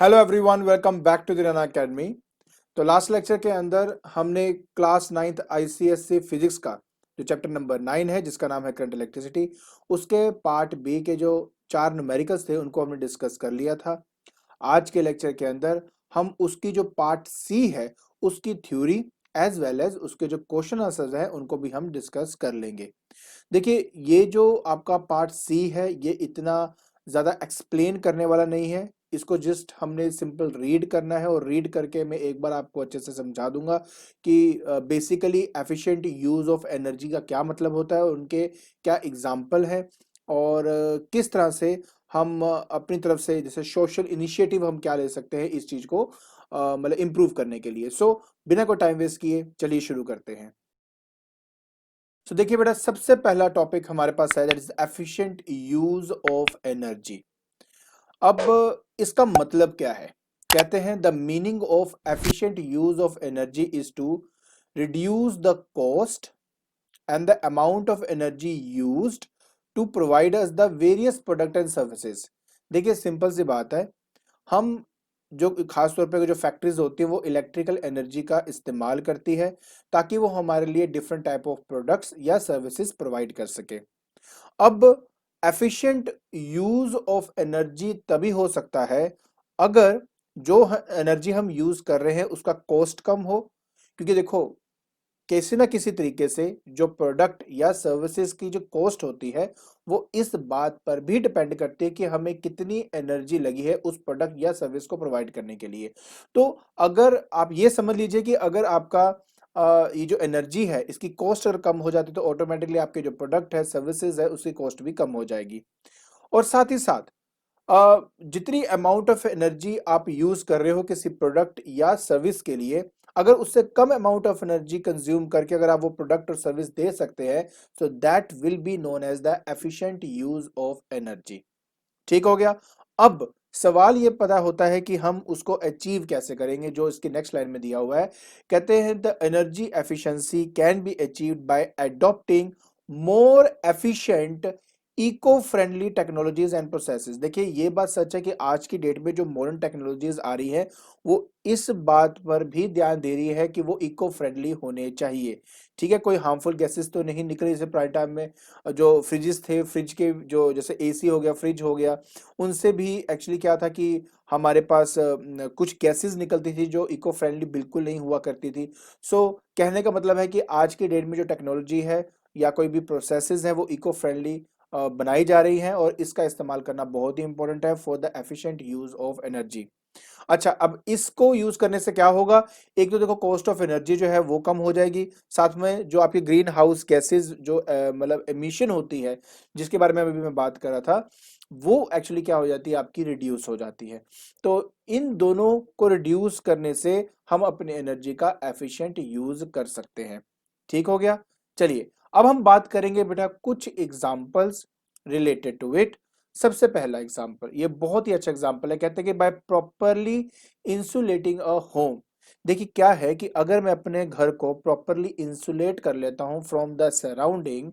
Hello everyone, welcome back to the Rana academy. तो last lecture के अंदर हमने क्लास 9th आईसीएससी फिजिक्स का जो चैप्टर नंबर 9 है जिसका नाम है करंट इलेक्ट्रिसिटी, उसके पार्ट बी के जो 4 न्यूमेरिकल्स थे उनको हमने डिस्कस कर लिया था। आज के लेक्चर के अंदर हम उसकी जो पार्ट सी है उसकी थ्योरी एज वेल एज उसके जो क्वेश्चन आंसर्स हैं उनको भी हम डिस्कस कर लेंगे। देखिए, ये जो आपका पार्ट सी है ये इतना ज़्यादा एक्सप्लेन करने वाला नहीं है। इसको जस्ट हमने सिंपल रीड करना है और रीड करके मैं एक बार आपको अच्छे से समझा दूंगा कि basically efficient use of energy का क्या मतलब होता है, उनके क्या एग्जाम्पल है और किस तरह से हम अपनी तरफ से जैसे सोशल इनिशिएटिव हम क्या ले सकते हैं इस चीज़ को मतलब इम्प्रूव करने के लिए। सो बिना कोई टाइम वेस्ट किए चलिए शुरू करते हैं। तो देखिए बेटा, सबसे पहला टॉपिक हमारे पास है that is efficient use of energy. अब इसका मतलब क्या है? कहते हैं the meaning of efficient use of energy is to reduce the cost and the amount of energy used to provide us the various product and services. देखिए, simple सी बात है, हम जो खास तौर पे जो फैक्ट्रीज होती हैं वो इलेक्ट्रिकल एनर्जी का इस्तेमाल करती है ताकि वो हमारे लिए डिफरेंट टाइप ऑफ प्रोडक्ट्स या सर्विसेज प्रोवाइड कर सके। अब एफिशिएंट यूज ऑफ एनर्जी तभी हो सकता है अगर जो एनर्जी हम यूज कर रहे हैं उसका कॉस्ट कम हो, क्योंकि देखो किसी ना किसी तरीके से जो प्रोडक्ट या सर्विसेज की जो कॉस्ट होती है वो इस बात पर भी डिपेंड करती है कि हमें कितनी एनर्जी लगी है उस प्रोडक्ट या सर्विस को प्रोवाइड करने के लिए। तो अगर आप ये समझ लीजिए कि अगर आपका ये जो एनर्जी है इसकी कॉस्ट अगर कम हो जाती है तो ऑटोमेटिकली आपके जो प्रोडक्ट है सर्विसेज है उसकी कॉस्ट भी कम हो जाएगी। और साथ ही साथ जितनी अमाउंट ऑफ एनर्जी आप यूज कर रहे हो किसी प्रोडक्ट या सर्विस के लिए, अगर उससे कम अमाउंट ऑफ एनर्जी कंज्यूम करके अगर आप वो प्रोडक्ट और सर्विस दे सकते हैं, so that will be known as the efficient use of energy. ठीक हो गया। अब सवाल ये पता होता है कि हम उसको अचीव कैसे करेंगे, जो इसके नेक्स्ट लाइन में दिया हुआ है। कहते हैं the energy efficiency can be achieved by adopting more efficient eco friendly technologies and processes. देखिए, ये बात सच है कि आज की डेट में जो मॉडर्न टेक्नोलॉजीज आ रही है वो इस बात पर भी ध्यान दे रही है कि वो इको फ्रेंडली होने चाहिए। ठीक है, कोई हार्मफुल गैसेस तो नहीं निकले जैसे प्राइम टाइम में जो फ्रिजेस थे, फ्रिज के जो जैसे एसी हो गया, फ्रिज हो गया, उनसे भी एक्चुअली क्या था कि हमारे पास कुछ गैसेस निकलती थी जो इको फ्रेंडली बिल्कुल नहीं हुआ करती थी। सो कहने का मतलब है कि आज की डेट में जो टेक्नोलॉजी है या कोई भी प्रोसेसेस है वो इको फ्रेंडली बनाई जा रही हैं और इसका इस्तेमाल करना बहुत ही इंपॉर्टेंट है for the efficient use of energy. अच्छा, अब इसको यूज करने से क्या होगा? एक तो देखो कॉस्ट ऑफ एनर्जी जो है वो कम हो जाएगी, साथ में जो आपकी ग्रीन हाउस गैसेस जो मतलब एमिशन होती है जिसके बारे में अभी मैं बात कर रहा था, वो एक्चुअली क्या हो जाती है, आपकी रिड्यूस हो जाती है। तो इन दोनों को रिड्यूस करने से हम अपनी एनर्जी का एफिशिएंट यूज कर सकते हैं। ठीक हो गया। चलिए, अब हम बात करेंगे बेटा कुछ एग्जांपल्स रिलेटेड टू इट। सबसे पहला एग्जांपल, ये बहुत ही अच्छा एग्जांपल है। कहते हैं कि by properly insulating a home. देखिए क्या है कि अगर मैं अपने घर को प्रॉपरली इंसुलेट कर लेता हूं फ्रॉम द सराउंडिंग,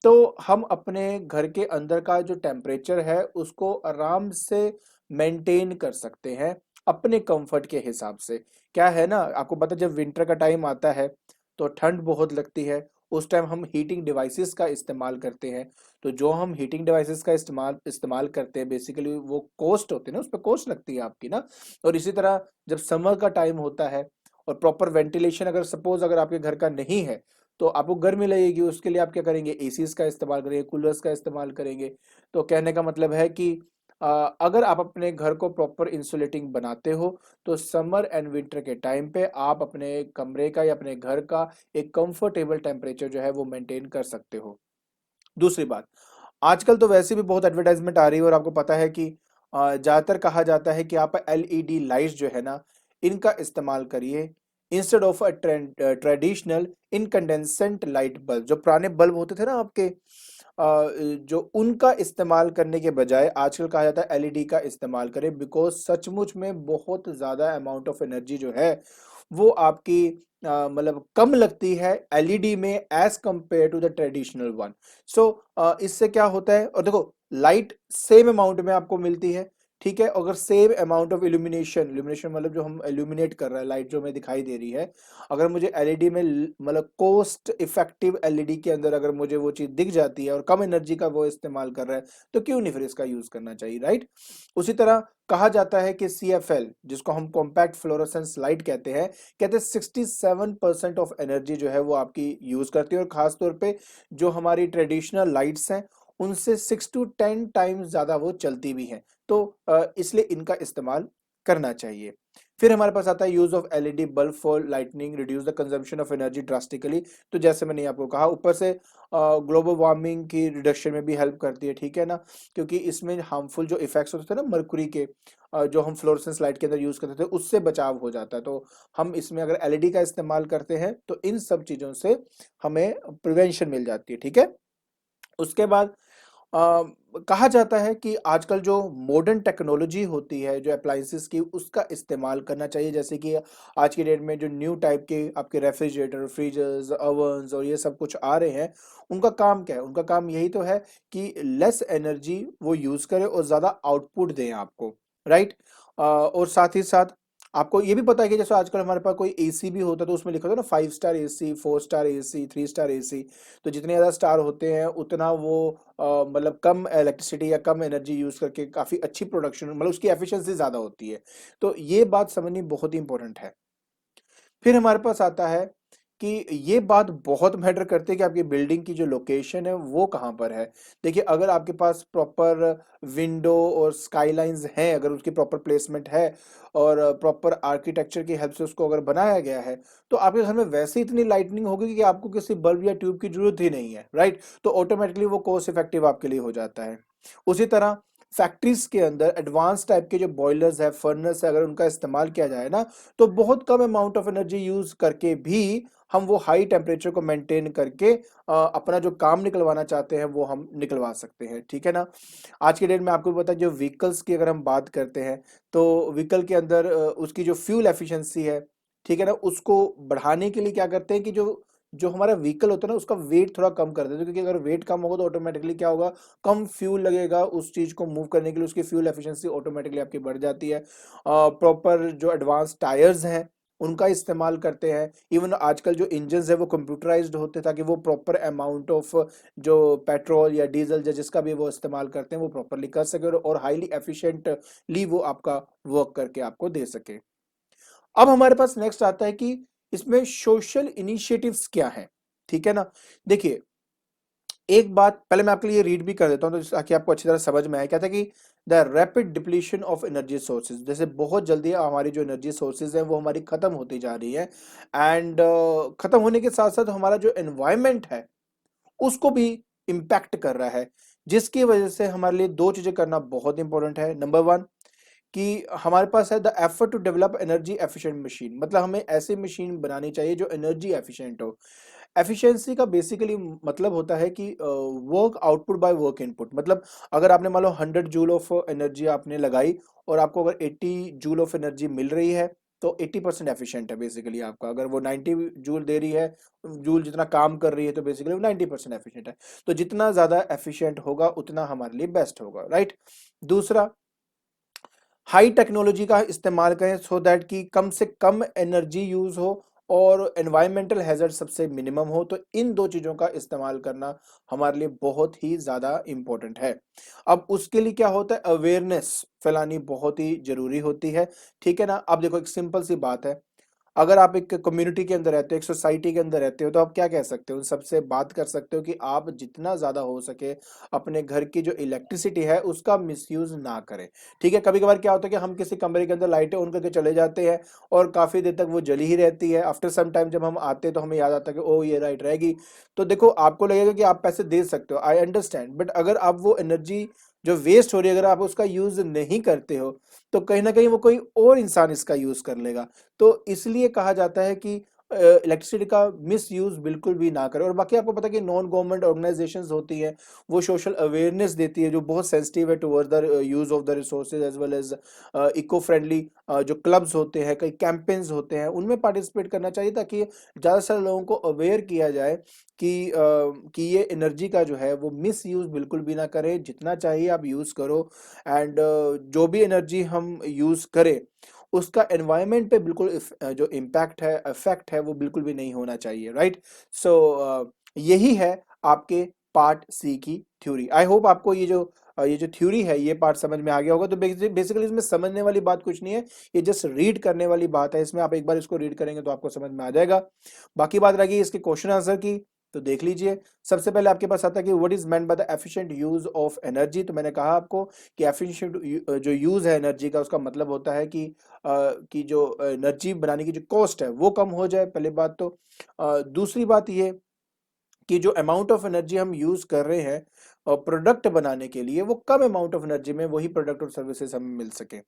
तो हम अपने घर के अंदर का जो टेम्परेचर है उसको आराम से मेंटेन कर सकते हैं अपने कंफर्ट के हिसाब से। क्या है ना, आपको पता है जब विंटर का टाइम आता है तो ठंड बहुत लगती है, उस टाइम हम हीटिंग डिवाइसेस का इस्तेमाल करते हैं। तो जो हम हीटिंग डिवाइसेस का इस्तेमाल इस्तेमाल करते हैं बेसिकली वो कॉस्ट होती है ना, उस पर कॉस्ट लगती है आपकी ना। और इसी तरह जब समर का टाइम होता है और प्रॉपर वेंटिलेशन अगर सपोज अगर आपके घर का नहीं है तो आपको गर्मी लगेगी, उसके लिए आप क्या करेंगे, एसीज का इस्तेमाल करेंगे, कूलर्स का इस्तेमाल करेंगे। तो कहने का मतलब है कि अगर आप अपने घर को प्रॉपर इंसुलेटिंग बनाते हो तो समर एंड विंटर के टाइम पे आप अपने कमरे का या अपने घर का एक कंफर्टेबल टेम्परेचर जो है वो मेंटेन कर सकते हो। दूसरी बात, आजकल तो वैसे भी बहुत एडवर्टाइजमेंट आ रही है और आपको पता है कि ज्यादातर कहा जाता है कि आप एलईडी लाइट्स जो है ना इनका इस्तेमाल करिए instead of a traditional incandescent light bulb. जो पुराने बल्ब होते थे ना आपके, जो उनका इस्तेमाल करने के बजाय आजकल कहा जाता है एलईडी का इस्तेमाल करें, बिकॉज सचमुच में बहुत ज्यादा अमाउंट ऑफ एनर्जी जो है वो आपकी मतलब कम लगती है एलईडी में as compared to the traditional one. So इससे क्या होता है, और देखो लाइट सेम अमाउंट में आपको मिलती है, ठीक है। अगर सेम अमाउंट ऑफ इल्यूमिनेशन मतलब जो हम इल्यूमिनेट कर रहे हैं, लाइट जो हमें दिखाई दे रही है, अगर मुझे एलईडी में मतलब कोस्ट इफेक्टिव एलईडी के अंदर अगर मुझे वो चीज दिख जाती है और कम एनर्जी का वो इस्तेमाल कर रहा है, तो क्यों नहीं फिर इसका यूज करना चाहिए, राइट। उसी तरह कहा जाता है कि CFL, जिसको हम कॉम्पैक्ट फ्लोरोसेंस लाइट कहते हैं 67% ऑफ एनर्जी जो है वो आपकी यूज करती है, और खासतौर पे जो हमारी ट्रेडिशनल लाइट्स हैं उनसे 6 to 10 टाइम्स ज्यादा वो चलती भी हैं। तो इसलिए इनका इस्तेमाल करना चाहिए। फिर हमारे पास आता है use of LED bulb for lightning reduce the consumption of energy drastically. तो जैसे मैंने आपको कहा, ऊपर से ग्लोबल वार्मिंग की रिडक्शन में भी हेल्प करती है, ठीक है ना, क्योंकि इसमें हार्मफुल जो इफेक्ट्स होते थे ना मरकुरी के, जो हम फ्लोरेसेंस लाइट के अंदर यूज करते थे, उससे बचाव हो जाता है। तो हम इसमें अगर एलईडी का इस्तेमाल करते हैं तो इन सब चीजों से हमें प्रिवेंशन मिल जाती है, ठीक है। उसके बाद अ, कहा जाता है कि आजकल जो मॉडर्न टेक्नोलॉजी होती है जो अप्लायंसेस की, उसका इस्तेमाल करना चाहिए। जैसे कि आज की डेट में जो न्यू टाइप के आपके रेफ्रिजरेटर, फ्रीजर्स, ओवन्स और ये सब कुछ आ रहे हैं, उनका काम क्या है? उनका काम यही तो है कि लेस एनर्जी वो यूज करे और ज्यादा आउटपुट दें आपको, राइट। और साथ ही साथ आपको ये भी पता है कि जैसे आजकल हमारे पास कोई एसी भी होता है तो उसमें लिखा होता है ना 5 star AC, 4 star AC, 3 star AC. तो जितने ज़्यादा स्टार होते हैं उतना वो मतलब कम इलेक्ट्रिसिटी या कम एनर्जी यूज करके काफ़ी अच्छी प्रोडक्शन, मतलब उसकी एफिशिएंसी ज़्यादा होती है। तो ये बात समझनी बहुत ही इंपॉर्टेंट है। फिर हमारे पास आता है कि ये बात बहुत मैटर करती है कि आपकी बिल्डिंग की जो लोकेशन है वो कहाँ पर है। देखिए, अगर आपके पास प्रॉपर विंडो और स्काईलाइंस हैं, अगर उसकी प्रॉपर प्लेसमेंट है और प्रॉपर आर्किटेक्चर की हेल्प से उसको अगर बनाया गया है, तो आपके घर में वैसे ही इतनी लाइटनिंग होगी कि आपको किसी बल्ब या ट्यूब की जरूरत ही नहीं है, राइट। तो ऑटोमेटिकली वो कॉस्ट इफेक्टिव आपके लिए हो जाता है। उसी तरह फैक्ट्रीज के अंदर एडवांस टाइप के जो बॉयलर्स है, फर्नेस है, अगर उनका इस्तेमाल किया जाए ना, तो बहुत कम अमाउंट ऑफ एनर्जी यूज करके भी हम वो हाई टेम्परेचर को मेंटेन करके अपना जो काम निकलवाना चाहते हैं वो हम निकलवा सकते हैं, ठीक है ना। आज के डेट में आपको पता है, जो व्हीकल्स की अगर हम बात करते हैं, तो व्हीकल के अंदर उसकी जो फ्यूल एफिशिएंसी है, ठीक है ना, उसको बढ़ाने के लिए क्या करते हैं कि जो जो हमारा व्हीकल होता है ना उसका वेट थोड़ा कम कर देते हैं, क्योंकि अगर वेट कम होगा तो ऑटोमेटिकली क्या होगा, कम फ्यूल लगेगा उस चीज को मूव करने के लिए, उसकी फ्यूल एफिशिएंसी ऑटोमेटिकली आपकी बढ़ जाती है। प्रॉपर जो एडवांस टायर्स हैं उनका इस्तेमाल करते हैं। इवन आजकल जो इंजन्स है वो कंप्यूटराइज्ड होते हैं, ताकि वो प्रॉपर अमाउंट ऑफ जो पेट्रोल या डीजल या जिसका भी वो इस्तेमाल करते हैं वो प्रॉपरली कर सके और हाईली एफिशिएंटली वो आपका वर्क करके आपको दे सके। अब हमारे पास नेक्स्ट आता है कि इसमें सोशल इनिशिएटिव्स क्या हैं, ठीक है ना। देखिए, एक बात पहले मैं आपके लिए रीड भी कर देता हूं तो ताकि आपको अच्छी तरह समझ में आए। क्या था कि the rapid depletion of energy sources, जैसे बहुत जल्दी हमारी जो एनर्जी सोर्सेज हैं वो हमारी खत्म होती जा रही है, एंड खत्म होने के साथ साथ हमारा जो एनवायरमेंट है उसको भी इम्पैक्ट कर रहा है, जिसकी वजह से हमारे लिए दो चीजें करना बहुत इंपॉर्टेंट है। नंबर वन, कि हमारे पास है the effort to develop energy efficient machine, मतलब हमें ऐसी मशीन बनानी चाहिए जो एनर्जी एफिशिएंट हो। एफिशिएंसी का बेसिकली मतलब होता है कि work output by work input, मतलब अगर आपने मान लो 100 जूल ऑफ एनर्जी आपने लगाई और आपको अगर 80 जूल ऑफ एनर्जी मिल रही है, तो 80% एफिशिएंट है बेसिकली आपका। अगर वो 90 जूल दे रही है, जूल जितना काम कर रही है, तो बेसिकली वो 90% एफिशिएंट है। तो जितना ज्यादा एफिशिएंट होगा उतना हमारे लिए बेस्ट होगा, राइट। दूसरा, हाई टेक्नोलॉजी का इस्तेमाल करें सो दैट कि कम से कम एनर्जी यूज हो और एनवायरमेंटल हैजर्ड सबसे मिनिमम हो। तो इन दो चीजों का इस्तेमाल करना हमारे लिए बहुत ही ज्यादा इंपॉर्टेंट है। अब उसके लिए क्या होता है, अवेयरनेस फैलानी बहुत ही जरूरी होती है, ठीक है ना। अब देखो, एक सिंपल सी बात है, अगर आप एक कम्युनिटी के अंदर रहते हो, एक सोसाइटी के अंदर रहते हो, तो आप क्या कह सकते हो, उन सबसे बात कर सकते हो कि आप जितना ज्यादा हो सके अपने घर की जो इलेक्ट्रिसिटी है उसका मिसयूज ना करें, ठीक है। कभी कभार क्या होता है कि हम किसी कमरे के अंदर लाइटें ऑन करके चले जाते हैं और काफी देर तक वो जली ही रहती है। आफ्टर सम टाइम जब हम आते हैं तो हमें याद आता है कि ओ ये लाइट रहेगी। तो देखो, आपको लगेगा कि आप पैसे दे सकते हो, आई अंडरस्टैंड, बट अगर आप वो एनर्जी जो वेस्ट हो रही है अगर आप उसका यूज नहीं करते हो, तो कहीं ना कहीं वो कोई और इंसान इसका यूज कर लेगा। तो इसलिए कहा जाता है कि इलेक्ट्रिसिटी का मिस यूज बिल्कुल भी ना करें। और बाकी आपको पता है कि नॉन गवर्नमेंट ऑर्गेनाइजेशंस होती हैं, वो सोशल अवेयरनेस देती है जो बहुत सेंसिटिव है toward the use of the resources as well as eco friendly जो क्लब्स होते हैं, कई कैंपेन्स होते हैं, उनमें पार्टिसिपेट करना चाहिए ताकि ज़्यादा से ज़्यादा लोगों को अवेयर किया जाए कि ये एनर्जी का जो है वो मिस यूज़ बिल्कुल भी ना करें, जितना चाहिए आप यूज़ करो। एंड जो भी एनर्जी हम यूज़ करें उसका एनवायरनमेंट पे बिल्कुल जो इम्पैक्ट है, इफेक्ट है, वो बिल्कुल भी नहीं होना चाहिए, राइट। सो यही है आपके पार्ट सी की थ्योरी। आई होप आपको ये जो थ्योरी है ये पार्ट समझ में आ गया होगा। तो बेसिकली इसमें समझने वाली बात कुछ नहीं है, ये जस्ट रीड करने वाली बात है। इसमें आप एक बार इसको रीड करेंगे तो आपको समझ में आ जाएगा। बाकी बात रह गई इसके क्वेश्चन आंसर की, तो देख लीजिए। सबसे पहले आपके पास आता है कि what is meant by the efficient use of energy. तो मैंने कहा आपको कि एफिशिएंट जो यूज है एनर्जी का, उसका मतलब होता है कि जो एनर्जी बनाने की जो कॉस्ट है वो कम हो जाए, पहली बात तो। दूसरी बात ये कि जो अमाउंट ऑफ एनर्जी हम यूज कर रहे हैं प्रोडक्ट बनाने के लिए, वो कम अमाउंट ऑफ एनर्जी में वही प्रोडक्ट और सर्विसेज हमें मिल सके।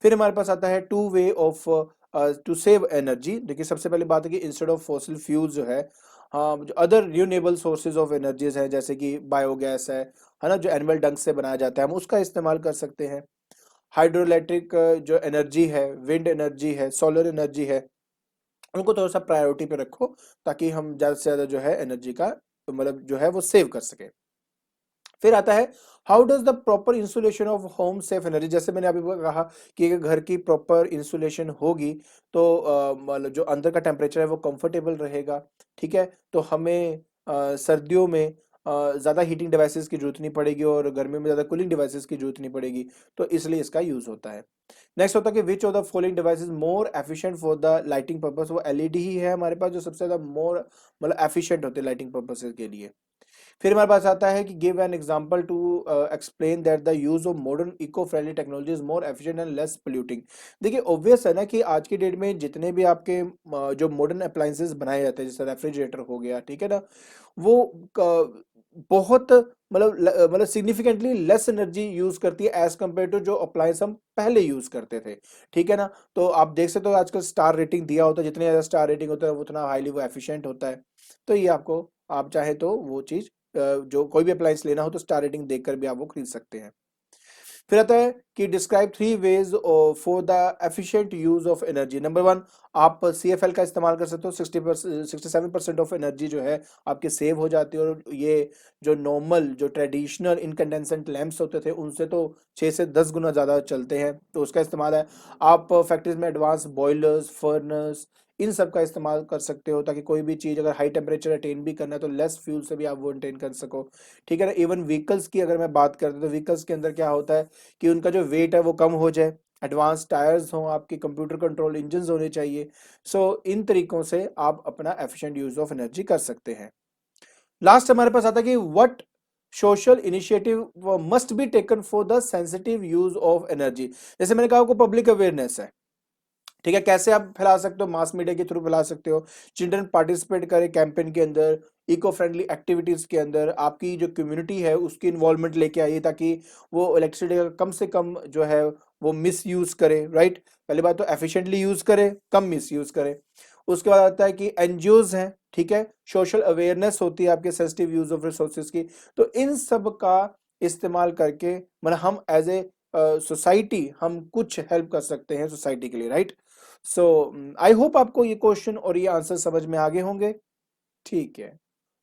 फिर हमारे पास आता है two way of to save energy. देखिए सबसे पहले बात है कि इंस्टेड ऑफ फॉसिल फ्यूल्स जो है, हाँ, जो other renewable sources of energies है जैसे कि बायोगैस है ना, जो एनिमल डंग से बनाया जाता है, हम उसका इस्तेमाल कर सकते हैं। हाइड्रो इलेक्ट्रिक जो एनर्जी है, विंड एनर्जी है, सोलर एनर्जी है, उनको थोड़ा सा प्रायोरिटी पे रखो ताकि हम ज़्यादा से ज़्यादा जो है एनर्जी का मतलब जो है वो सेव कर सके। फिर आता है how does the proper insulation of home save energy. जैसे मैंने अभी कहा कि अगर घर की प्रॉपर इंसुलेशन होगी तो मतलब जो अंदर का टेम्परेचर है वो कंफर्टेबल रहेगा, ठीक है। तो हमें सर्दियों में ज़्यादा हीटिंग डिवाइसेस की जरूरत नहीं पड़ेगी और गर्मियों में ज़्यादा कूलिंग डिवाइसेस की जरूरत नहीं पड़ेगी, तो इसलिए इसका यूज़ होता है। नेक्स्ट होता है कि which of the following device is more efficient for the lighting purpose. वो एलईडी ही है हमारे पास जो सबसे ज़्यादा मोर मतलब एफिशिएंट होते हैं लाइटिंग पर्पसेस के लिए। फिर हमारे पास आता है कि give an example to explain that the use of modern eco friendly technology is more efficient and less polluting. देखिए ऑब्वियस है ना कि आज की डेट में जितने भी आपके जो मॉडर्न अप्लायंसेस बनाए जाते हैं, जैसे रेफ्रिजरेटर हो गया, ठीक है ना, वो बहुत मतलब सिग्निफिकेंटली लेस एनर्जी यूज करती है एज कम्पेयर टू जो अप्लायंस हम पहले यूज करते थे, ठीक है ना। तो आप देख सकते हो आजकल स्टार रेटिंग दिया होता है, जितने ज्यादा स्टार रेटिंग होता है उतना हाईली वो एफिशिएंट होता है। तो ये आपको, आप चाहे तो वो चीज जो कोई भी अप्लायंस लेना हो तो स्टार रेटिंग देखकर भी आप वो खरीद सकते हैं। फिर आता है कि describe three ways for the efficient use of energy. Number one, आप CFL का इस्तेमाल कर सकते हो। 67% ऑफ एनर्जी जो है आपके सेव हो जाती है। और ये जो नॉर्मल जो ट्रेडिशनल इनकंडेंसेंट लैंप्स होते थे उनसे तो 6 से 10 गुना ज़्यादा चलते हैं, तो उसका इस्तेमाल है। आप फैक्ट्रीज में एडवांस बॉयलर्स, फर्नस, इन सब का इस्तेमाल कर सकते हो ताकि कोई भी चीज़ अगर हाई टेम्परेचर अटेन भी करना है तो लेस फ्यूल से भी आप वो अटेन कर सको, ठीक है ना। इवन व्हीकल्स की अगर मैं बात करता हूँ तो व्हीकल्स के अंदर क्या होता है कि उनका जो वेट है वो कम हो जाए, एडवांस टायर्स हों, आपके कंप्यूटर कंट्रोल इंजन होने चाहिए। सो इन तरीकों से आप अपना एफिशिएंट यूज ऑफ एनर्जी कर सकते हैं। लास्ट हमारे पास आता है कि what social initiative must be taken for the sensitive use of energy. जैसे मैंने कहा आपको पब्लिक अवेयरनेस है, ठीक है। कैसे आप फैला सकते हो, मास मीडिया के थ्रू फैला सकते हो। चिल्ड्रन पार्टिसिपेट करें कैंपेन के अंदर, इको फ्रेंडली एक्टिविटीज के अंदर, आपकी जो कम्युनिटी है उसकी इन्वॉल्वमेंट लेके आइए ताकि वो इलेक्ट्रिसिटी का कम से कम जो है वो मिस यूज करे, राइट। पहली बात तो एफिशिएंटली यूज करे, कम मिस यूज करे। उसके बाद आता है कि एनजीओज हैं, ठीक है, सोशल अवेयरनेस होती है आपके सेंसिटिव यूज ऑफ रिसोर्सेज की। तो इन सब का इस्तेमाल करके मतलब हम एज ए सोसाइटी हम कुछ हेल्प कर सकते हैं सोसाइटी के लिए, राइट। सो आई होप आपको ये क्वेश्चन और ये आंसर समझ में आगे होंगे, ठीक है।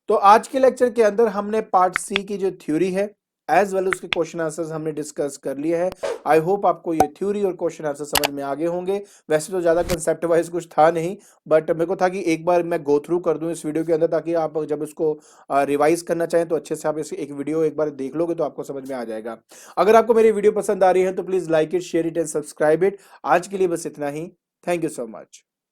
तो आज के लेक्चर के अंदर हमने पार्ट सी की जो थ्योरी है एज वेल उसके क्वेश्चन आंसर्स हमने डिस्कस कर लिए हैं। आई होप आपको ये थ्योरी और क्वेश्चन आंसर समझ में आगे होंगे। वैसे तो ज़्यादा कंसेप्ट वाइज कुछ था नहीं, बट मेरे को था कि एक बार मैं गो थ्रू कर दूं इस वीडियो के अंदर ताकि आप जब इसको रिवाइज करना चाहें तो अच्छे से आप इस एक वीडियो एक बार देख लोगे तो आपको समझ में आ जाएगा। अगर आपको मेरी वीडियो पसंद आ रही है तो please like it, share it and subscribe it. आज के लिए बस इतना ही। Thank you so much.